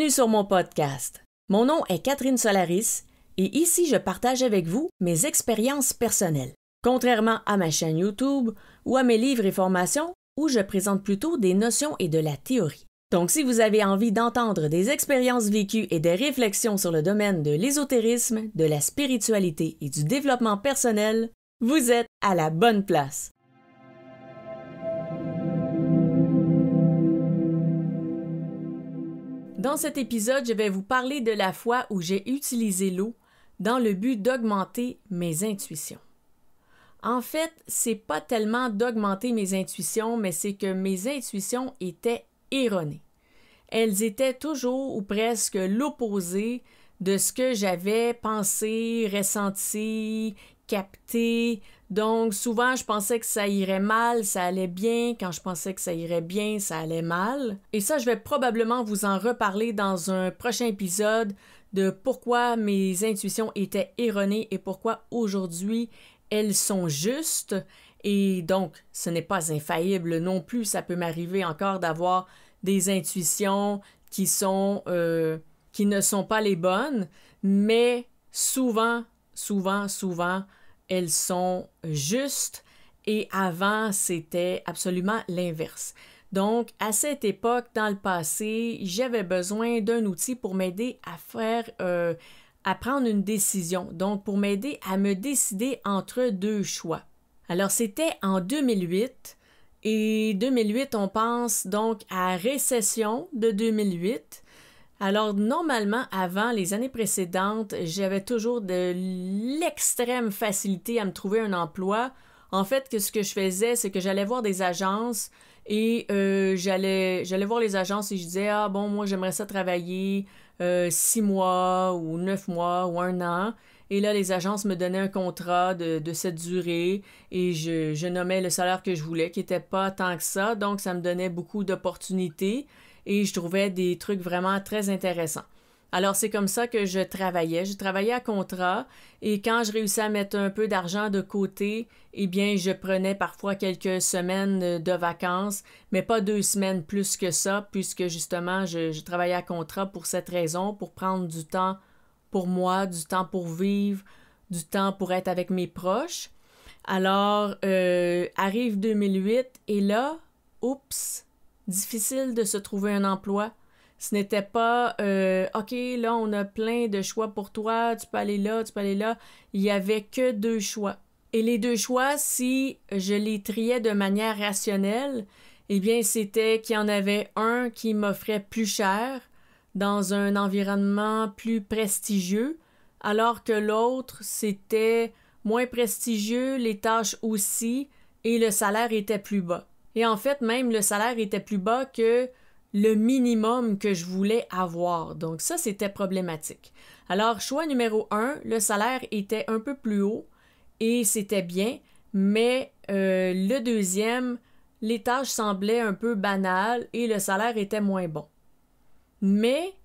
Bienvenue sur mon podcast. Mon nom est Catherine Solaris et ici je partage avec vous mes expériences personnelles. Contrairement à ma chaîne YouTube ou à mes livres et formations où je présente plutôt des notions et de la théorie. Donc si vous avez envie d'entendre des expériences vécues et des réflexions sur le domaine de l'ésotérisme, de la spiritualité et du développement personnel, vous êtes à la bonne place. Dans cet épisode, je vais vous parler de la fois où j'ai utilisé l'eau dans le but d'augmenter mes intuitions. En fait, c'est pas tellement d'augmenter mes intuitions, mais c'est que mes intuitions étaient erronées. Elles étaient toujours ou presque l'opposé de ce que j'avais pensé, ressenti, capté. Donc, souvent, je pensais que ça irait mal, ça allait bien. Quand je pensais que ça irait bien, ça allait mal. Et ça, je vais probablement vous en reparler dans un prochain épisode de pourquoi mes intuitions étaient erronées et pourquoi aujourd'hui, elles sont justes. Et donc, ce n'est pas infaillible non plus. Ça peut m'arriver encore d'avoir des intuitions qui ne sont pas les bonnes, mais souvent, elles sont justes et avant, c'était absolument l'inverse. Donc, à cette époque, dans le passé, j'avais besoin d'un outil pour m'aider à prendre une décision. Donc, pour m'aider à me décider entre deux choix. Alors, c'était en 2008 et 2008, on pense donc à récession de 2008. Alors, normalement, avant, les années précédentes, j'avais toujours de l'extrême facilité à me trouver un emploi. En fait, ce que je faisais, c'est que j'allais voir des agences et j'allais voir les agences et je disais « Ah bon, moi, j'aimerais ça travailler 6 mois ou 9 mois ou 1 an. » Et là, les agences me donnaient un contrat de cette durée et je nommais le salaire que je voulais, qui n'était pas tant que ça. Donc, ça me donnait beaucoup d'opportunités. Et je trouvais des trucs vraiment très intéressants. Alors, c'est comme ça que je travaillais. Je travaillais à contrat et quand je réussissais à mettre un peu d'argent de côté, eh bien, je prenais parfois quelques semaines de vacances, mais pas 2 semaines plus que ça, puisque justement, je travaillais à contrat pour cette raison, pour prendre du temps pour moi, du temps pour vivre, du temps pour être avec mes proches. Alors, arrive 2008 et là, oups! Difficile de se trouver un emploi. Ce n'était pas OK, là, on a plein de choix pour toi, tu peux aller là, tu peux aller là. Il n'y avait que 2 choix. Et les 2 choix, si je les triais de manière rationnelle, eh bien, c'était qu'il y en avait un qui m'offrait plus cher dans un environnement plus prestigieux, alors que l'autre, c'était moins prestigieux, les tâches aussi, et le salaire était plus bas. Et en fait, même le salaire était plus bas que le minimum que je voulais avoir. Donc ça, c'était problématique. Alors, choix numéro 1, le salaire était un peu plus haut et c'était bien, mais le deuxième, les tâches semblaient un peu banales et le salaire était moins bon. Mais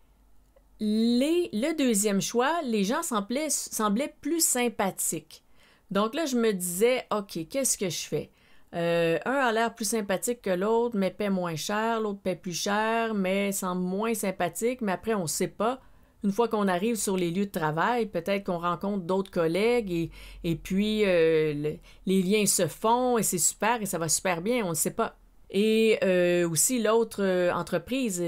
le deuxième choix, les gens semblaient plus sympathiques. Donc là, je me disais, OK, qu'est-ce que je fais? Un a l'air plus sympathique que l'autre, mais paie moins cher. L'autre paie plus cher, mais semble moins sympathique. Mais après, on ne sait pas. Une fois qu'on arrive sur les lieux de travail, peut-être qu'on rencontre d'autres collègues et puis les liens se font et c'est super et ça va super bien. On ne sait pas. Et aussi, l'autre entreprise,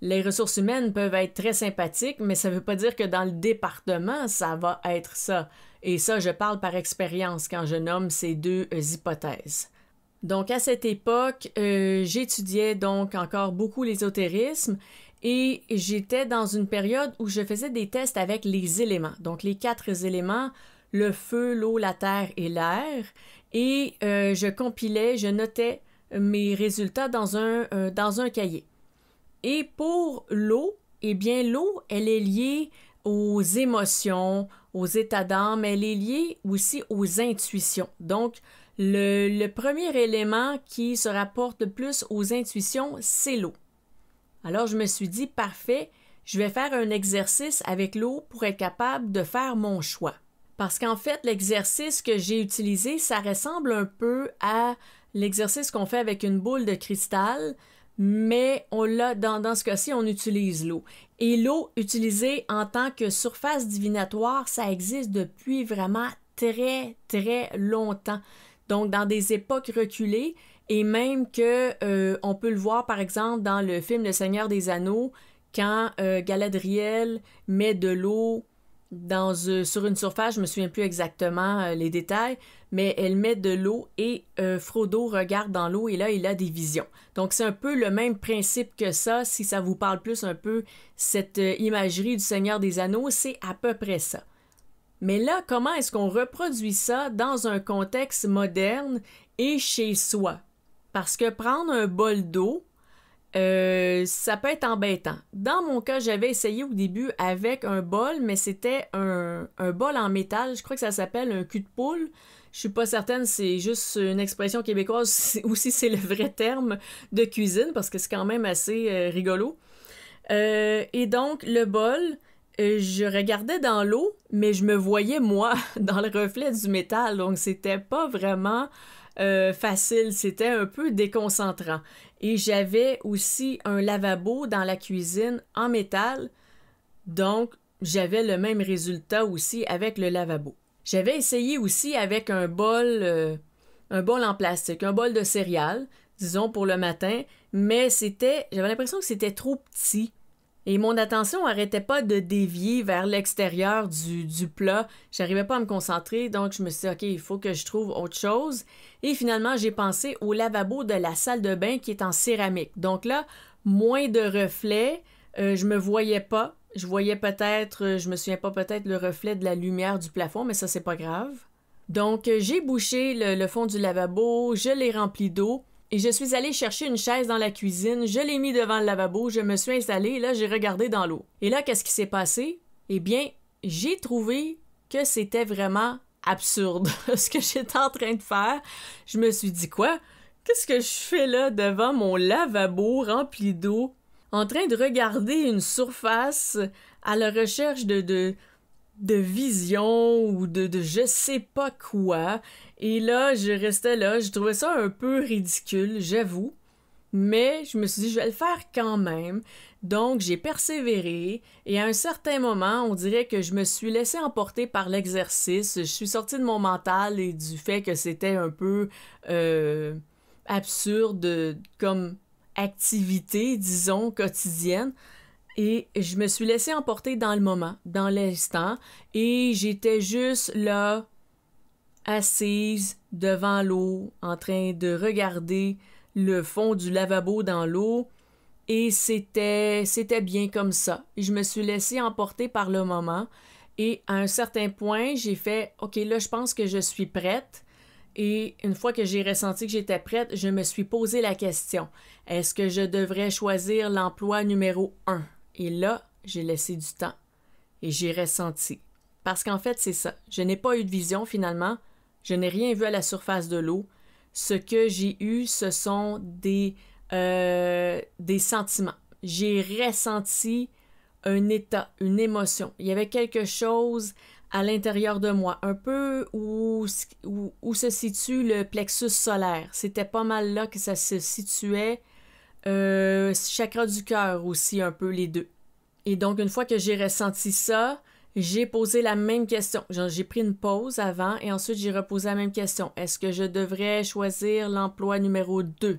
les ressources humaines peuvent être très sympathiques, mais ça ne veut pas dire que dans le département, ça va être ça. Et ça, je parle par expérience quand je nomme ces 2 hypothèses. Donc, à cette époque, j'étudiais donc encore beaucoup l'ésotérisme et j'étais dans une période où je faisais des tests avec les éléments. Donc, les 4 éléments, le feu, l'eau, la terre et l'air. Et je notais mes résultats dans un cahier. Et pour l'eau, eh bien, l'eau, elle est liée aux émotions, aux états d'âme, elle est liée aussi aux intuitions. Donc, le premier élément qui se rapporte le plus aux intuitions, c'est l'eau. Alors, je me suis dit, parfait, je vais faire un exercice avec l'eau pour être capable de faire mon choix. Parce qu'en fait, l'exercice que j'ai utilisé, ça ressemble un peu à l'exercice qu'on fait avec une boule de cristal, mais dans ce cas-ci, on utilise l'eau. Et l'eau utilisée en tant que surface divinatoire, ça existe depuis vraiment très, très longtemps. Donc, dans des époques reculées, et même que on peut le voir, par exemple, dans le film Le Seigneur des Anneaux, quand Galadriel met de l'eau sur une surface, je me souviens plus exactement les détails, mais elle met de l'eau et Frodo regarde dans l'eau et là, il a des visions. Donc, c'est un peu le même principe que ça. Si ça vous parle plus un peu, cette imagerie du Seigneur des Anneaux, c'est à peu près ça. Mais là, comment est-ce qu'on reproduit ça dans un contexte moderne et chez soi? Parce que prendre un bol d'eau, ça peut être embêtant. Dans mon cas, j'avais essayé au début avec un bol, mais c'était un bol en métal. Je crois que ça s'appelle un cul de poule. Je suis pas certaine, c'est juste une expression québécoise ou si c'est le vrai terme de cuisine, parce que c'est quand même assez rigolo. Et donc, le bol, je regardais dans l'eau, mais je me voyais, moi, dans le reflet du métal. Donc, c'était pas vraiment facile. C'était un peu déconcentrant. Et j'avais aussi un lavabo dans la cuisine en métal. Donc, j'avais le même résultat aussi avec le lavabo. J'avais essayé aussi avec un bol en plastique, un bol de céréales, disons pour le matin, mais j'avais l'impression que c'était trop petit. Et mon attention n'arrêtait pas de dévier vers l'extérieur du plat. J'arrivais pas à me concentrer, donc je me suis dit, OK, il faut que je trouve autre chose. Et finalement, j'ai pensé au lavabo de la salle de bain qui est en céramique. Donc là, moins de reflets, je me voyais pas. Je voyais peut-être, je me souviens pas, peut-être le reflet de la lumière du plafond, mais ça, c'est pas grave. Donc, j'ai bouché le fond du lavabo, je l'ai rempli d'eau. Et je suis allée chercher une chaise dans la cuisine, je l'ai mis devant le lavabo, je me suis installée et là, j'ai regardé dans l'eau. Et là, qu'est-ce qui s'est passé? Eh bien, j'ai trouvé que c'était vraiment absurde ce que j'étais en train de faire. Je me suis dit, quoi? Qu'est-ce que je fais là devant mon lavabo rempli d'eau, en train de regarder une surface à la recherche de vision ou de je sais pas quoi. Et là, je restais là, je trouvais ça un peu ridicule, j'avoue. Mais je me suis dit, je vais le faire quand même. Donc, j'ai persévéré et à un certain moment, on dirait que je me suis laissée emporter par l'exercice. Je suis sortie de mon mental et du fait que c'était un peu absurde comme activité, disons, quotidienne. Et je me suis laissée emporter dans le moment, dans l'instant, et j'étais juste là, assise devant l'eau, en train de regarder le fond du lavabo dans l'eau, et c'était bien comme ça. Je me suis laissée emporter par le moment, et à un certain point, j'ai fait « OK, là, je pense que je suis prête ». Et une fois que j'ai ressenti que j'étais prête, je me suis posé la question « Est-ce que je devrais choisir l'emploi numéro 1 ?» Et là, j'ai laissé du temps et j'ai ressenti. Parce qu'en fait, c'est ça. Je n'ai pas eu de vision finalement. Je n'ai rien vu à la surface de l'eau. Ce que j'ai eu, ce sont des sentiments. J'ai ressenti un état, une émotion. Il y avait quelque chose à l'intérieur de moi, un peu où se situe le plexus solaire. C'était pas mal là que ça se situait. Chakra du cœur aussi, un peu les deux. Et donc, une fois que j'ai ressenti ça, j'ai posé la même question. J'ai pris une pause avant et ensuite j'ai reposé la même question. Est-ce que je devrais choisir l'emploi numéro 2?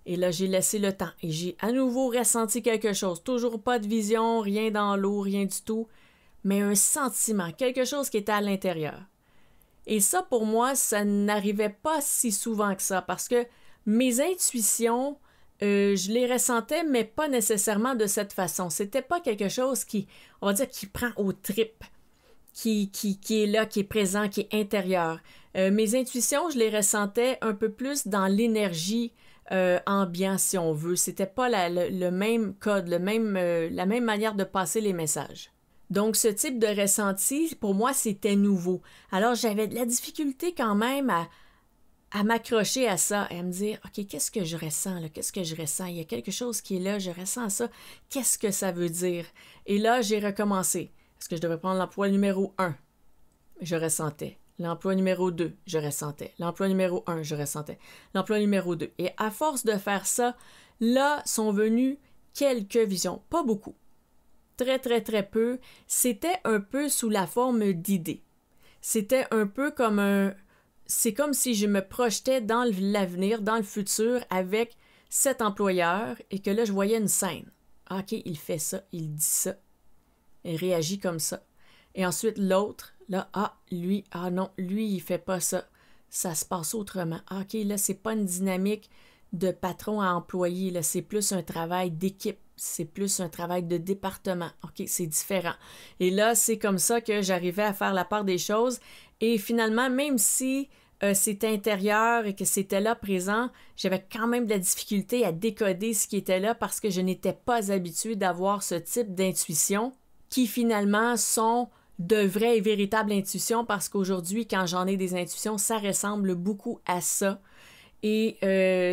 Et là, j'ai laissé le temps et j'ai à nouveau ressenti quelque chose. Toujours pas de vision, rien dans l'eau, rien du tout, mais un sentiment, quelque chose qui était à l'intérieur. Et ça, pour moi, ça n'arrivait pas si souvent que ça parce que mes intuitions, je les ressentais, mais pas nécessairement de cette façon. C'était pas quelque chose qui, on va dire, qui prend aux tripes, qui est là, qui est présent, qui est intérieur. Mes intuitions, je les ressentais un peu plus dans l'énergie ambiante, si on veut. C'était pas le même code, la même manière de passer les messages. Donc, ce type de ressenti, pour moi, c'était nouveau. Alors, j'avais de la difficulté quand même à m'accrocher à ça et à me dire, OK, qu'est-ce que je ressens là? Qu'est-ce que je ressens? Il y a quelque chose qui est là, je ressens ça. Qu'est-ce que ça veut dire? Et là, j'ai recommencé. Est-ce que je devrais prendre l'emploi numéro 1? Je ressentais. L'emploi numéro 2, je ressentais. L'emploi numéro 1, je ressentais. L'emploi numéro 2. Et à force de faire ça, là sont venues quelques visions. Pas beaucoup. Très, très, très peu. C'était un peu sous la forme d'idées. C'était un peu comme un... C'est comme si je me projetais dans l'avenir, dans le futur, avec cet employeur et que là, je voyais une scène. Ah, OK, il fait ça, il dit ça. Il réagit comme ça. Et ensuite, l'autre, là, non, lui, il fait pas ça. Ça se passe autrement. Ah, OK, là, c'est pas une dynamique de patron à employé, là, c'est plus un travail d'équipe. C'est plus un travail de département. OK, c'est différent. Et là, c'est comme ça que j'arrivais à faire la part des choses. Et finalement, même si c'était intérieur et que c'était là présent, j'avais quand même de la difficulté à décoder ce qui était là parce que je n'étais pas habituée d'avoir ce type d'intuition qui finalement sont de vraies et véritables intuitions parce qu'aujourd'hui, quand j'en ai des intuitions, ça ressemble beaucoup à ça. Et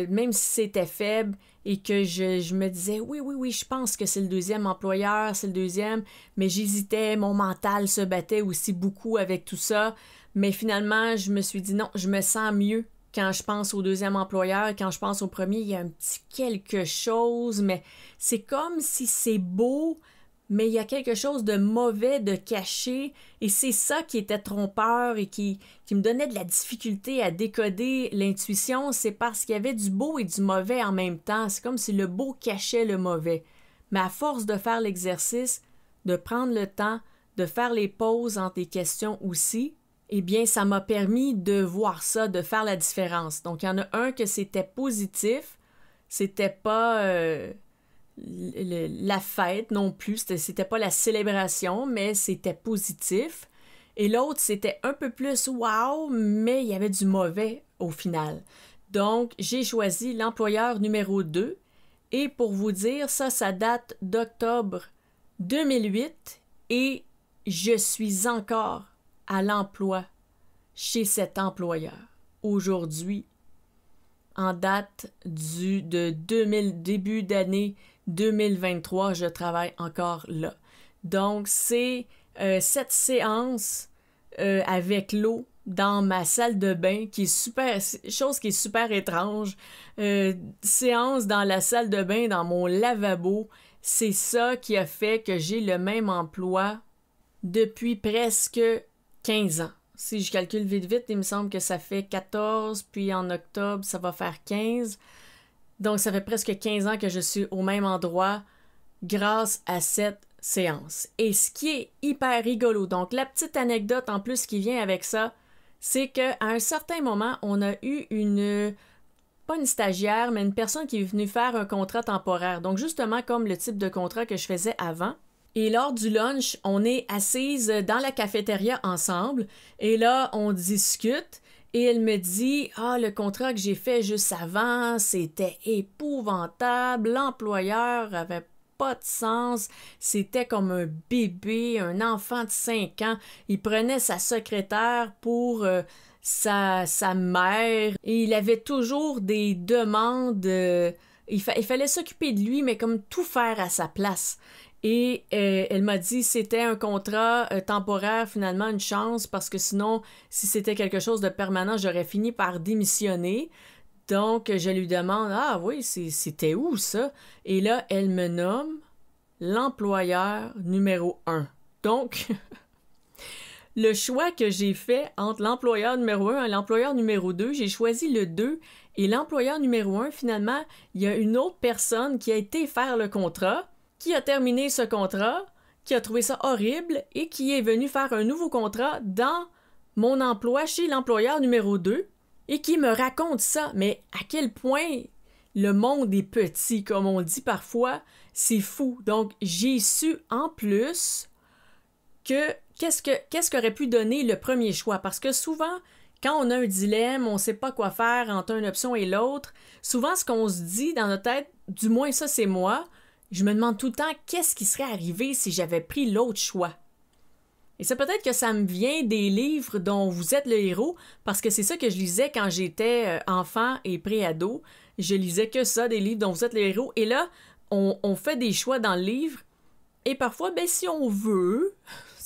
même si c'était faible et que je me disais oui, je pense que c'est le deuxième employeur, c'est le deuxième, mais j'hésitais, mon mental se battait aussi beaucoup avec tout ça. Mais finalement, je me suis dit non, je me sens mieux quand je pense au deuxième employeur, quand je pense au premier, il y a un petit quelque chose, mais c'est comme si c'est beau, mais il y a quelque chose de mauvais, de caché, et c'est ça qui était trompeur et qui me donnait de la difficulté à décoder l'intuition, c'est parce qu'il y avait du beau et du mauvais en même temps. C'est comme si le beau cachait le mauvais. Mais à force de faire l'exercice, de prendre le temps, de faire les pauses entre les questions aussi, eh bien, ça m'a permis de voir ça, de faire la différence. Donc, il y en a un que c'était positif, c'était pas... la fête non plus, c'était pas la célébration, mais c'était positif. Et l'autre, c'était un peu plus wow, mais il y avait du mauvais au final. Donc, j'ai choisi l'employeur numéro 2. Et pour vous dire, ça date d'octobre 2008 et je suis encore à l'emploi chez cet employeur. Aujourd'hui, en date début d'année 2023, je travaille encore là. Donc, c'est cette séance avec l'eau dans ma salle de bain qui est super, chose qui est super étrange. Séance dans la salle de bain, dans mon lavabo, c'est ça qui a fait que j'ai le même emploi depuis presque 15 ans. Si je calcule vite, il me semble que ça fait 14, puis en octobre, ça va faire 15. Donc, ça fait presque 15 ans que je suis au même endroit grâce à cette séance. Et ce qui est hyper rigolo, donc la petite anecdote en plus qui vient avec ça, c'est qu'à un certain moment, on a eu pas une stagiaire, mais une personne qui est venue faire un contrat temporaire. Donc, justement, comme le type de contrat que je faisais avant. Et lors du lunch, on est assises dans la cafétéria ensemble et là, on discute et elle me dit « Ah, le contrat que j'ai fait juste avant, c'était épouvantable, l'employeur avait pas de sens, c'était comme un bébé, un enfant de 5 ans, il prenait sa secrétaire pour sa mère et il avait toujours des demandes, il fallait s'occuper de lui, mais comme tout faire à sa place. » Et elle m'a dit c'était un contrat temporaire, finalement, une chance, parce que sinon, si c'était quelque chose de permanent, j'aurais fini par démissionner. Donc, je lui demande « Ah oui, c'était où ça? » Et là, elle me nomme l'employeur numéro 1. Donc, le choix que j'ai fait entre l'employeur numéro 1 et l'employeur numéro 2, j'ai choisi le 2. Et l'employeur numéro 1, finalement, il y a une autre personne qui a été faire le contrat, qui a terminé ce contrat, qui a trouvé ça horrible et qui est venu faire un nouveau contrat dans mon emploi chez l'employeur numéro 2 et qui me raconte ça. Mais à quel point le monde est petit, comme on dit parfois, c'est fou. Donc, j'ai su en plus que qu'est-ce qu'aurait pu donner le premier choix. Parce que souvent, quand on a un dilemme, on ne sait pas quoi faire entre une option et l'autre, souvent ce qu'on se dit dans notre tête, du moins ça c'est moi, je me demande tout le temps qu'est-ce qui serait arrivé si j'avais pris l'autre choix. Et c'est peut-être que ça me vient des livres dont vous êtes le héros, parce que c'est ça que je lisais quand j'étais enfant et pré-ado. Je lisais que ça, des livres dont vous êtes le héros. Et là, on fait des choix dans le livre. Et parfois, si on veut,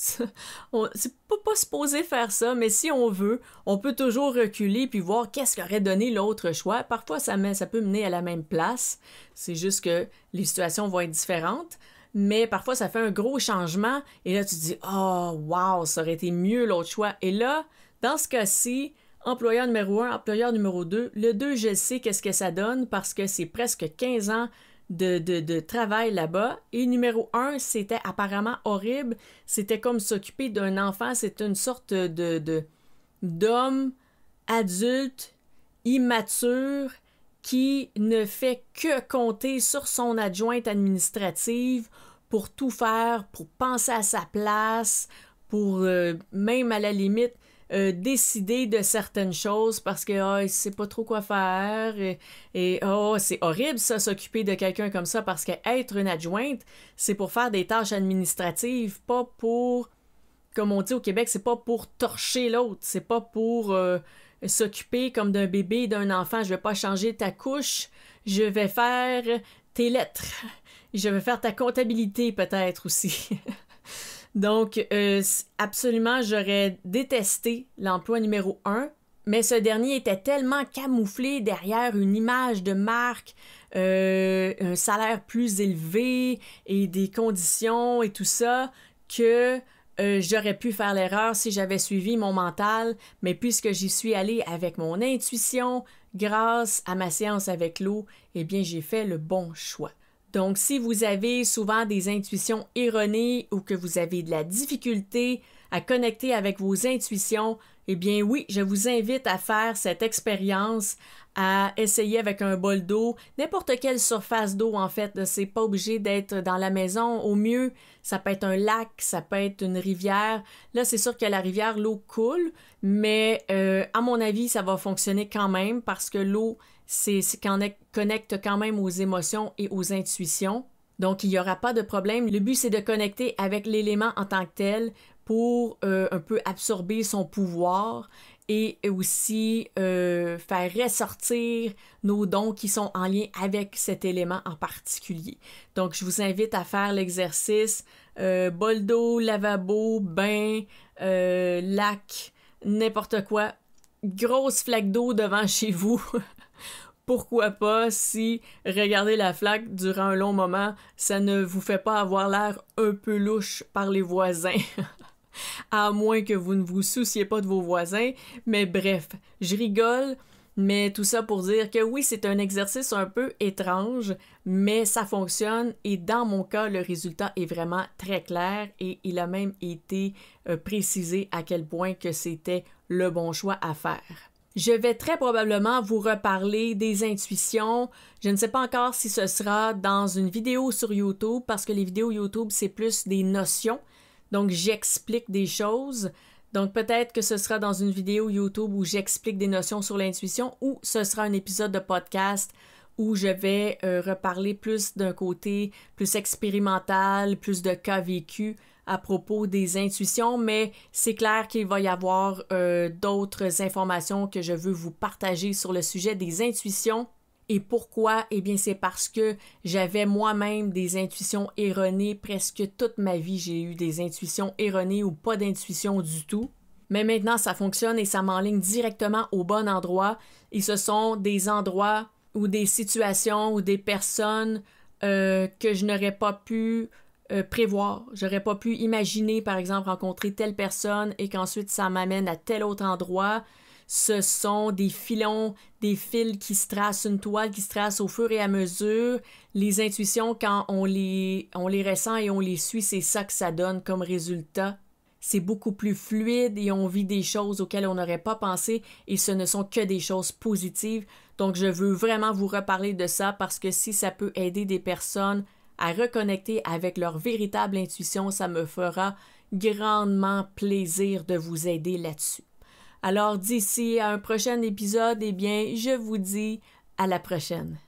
C'est pas supposé faire ça, mais si on veut, on peut toujours reculer puis voir qu'est-ce qu'aurait donné l'autre choix. Parfois, ça peut mener à la même place. C'est juste que les situations vont être différentes. Mais parfois, ça fait un gros changement. Et là, tu te dis, oh, wow, ça aurait été mieux l'autre choix. Et là, dans ce cas-ci, employeur numéro 1, employeur numéro 2, le 2, je sais qu'est-ce que ça donne parce que c'est presque 15 ans de travail là-bas. Et numéro 1, c'était apparemment horrible. C'était comme s'occuper d'un enfant. C'est une sorte d'homme adulte, immature, qui ne fait que compter sur son adjointe administrative pour tout faire, pour penser à sa place, pour même à la limite décider de certaines choses parce que il sait pas trop quoi faire et c'est horrible ça, s'occuper de quelqu'un comme ça parce qu'être une adjointe, c'est pour faire des tâches administratives, pas pour, comme on dit au Québec, c'est pas pour torcher l'autre, c'est pas pour s'occuper comme d'un bébé, d'un enfant. Je vais pas changer ta couche, je vais faire tes lettres, je vais faire ta comptabilité peut-être aussi. Donc, absolument, j'aurais détesté l'emploi numéro 1, mais ce dernier était tellement camouflé derrière une image de marque, un salaire plus élevé et des conditions et tout ça, que j'aurais pu faire l'erreur si j'avais suivi mon mental, mais puisque j'y suis allée avec mon intuition, grâce à ma séance avec l'eau, eh bien, j'ai fait le bon choix. Donc, si vous avez souvent des intuitions erronées ou que vous avez de la difficulté à connecter avec vos intuitions, eh bien oui, je vous invite à faire cette expérience, à essayer avec un bol d'eau, n'importe quelle surface d'eau en fait, c'est pas obligé d'être dans la maison, au mieux, ça peut être un lac, ça peut être une rivière. Là, c'est sûr que la rivière, l'eau coule, mais à mon avis, ça va fonctionner quand même parce que l'eau, c'est connecte quand même aux émotions et aux intuitions. Donc, il n'y aura pas de problème. Le but, c'est de connecter avec l'élément en tant que tel pour un peu absorber son pouvoir et aussi faire ressortir nos dons qui sont en lien avec cet élément en particulier. Donc, je vous invite à faire l'exercice bol d'eau, lavabo, bain, lac, n'importe quoi. Grosse flaque d'eau devant chez vous. Pourquoi pas si regarder la flaque durant un long moment, ça ne vous fait pas avoir l'air un peu louche par les voisins. À moins que vous ne vous souciez pas de vos voisins. Mais bref, je rigole, mais tout ça pour dire que oui, c'est un exercice un peu étrange, mais ça fonctionne et dans mon cas, le résultat est vraiment très clair et il a même été précisé à quel point que c'était le bon choix à faire. Je vais très probablement vous reparler des intuitions. Je ne sais pas encore si ce sera dans une vidéo sur YouTube parce que les vidéos YouTube, c'est plus des notions. Donc, j'explique des choses. Donc, peut-être que ce sera dans une vidéo YouTube où j'explique des notions sur l'intuition ou ce sera un épisode de podcast où je vais reparler plus d'un côté plus expérimental, plus de cas vécus à propos des intuitions, mais c'est clair qu'il va y avoir d'autres informations que je veux vous partager sur le sujet des intuitions. Et pourquoi? Eh bien, c'est parce que j'avais moi-même des intuitions erronées. Presque toute ma vie, j'ai eu des intuitions erronées ou pas d'intuition du tout. Mais maintenant, ça fonctionne et ça m'enligne directement au bon endroit. Et ce sont des endroits ou des situations ou des personnes que je n'aurais pas pu prévoir. J'aurais pas pu imaginer, par exemple, rencontrer telle personne et qu'ensuite ça m'amène à tel autre endroit. Ce sont des filons, des fils qui se tracent, une toile qui se trace au fur et à mesure. Les intuitions, quand on les ressent et on les suit, c'est ça que ça donne comme résultat. C'est beaucoup plus fluide et on vit des choses auxquelles on n'aurait pas pensé et ce ne sont que des choses positives. Donc, je veux vraiment vous reparler de ça parce que si ça peut aider des personnes à reconnecter avec leur véritable intuition, ça me fera grandement plaisir de vous aider là-dessus. Alors d'ici à un prochain épisode, eh bien, je vous dis à la prochaine.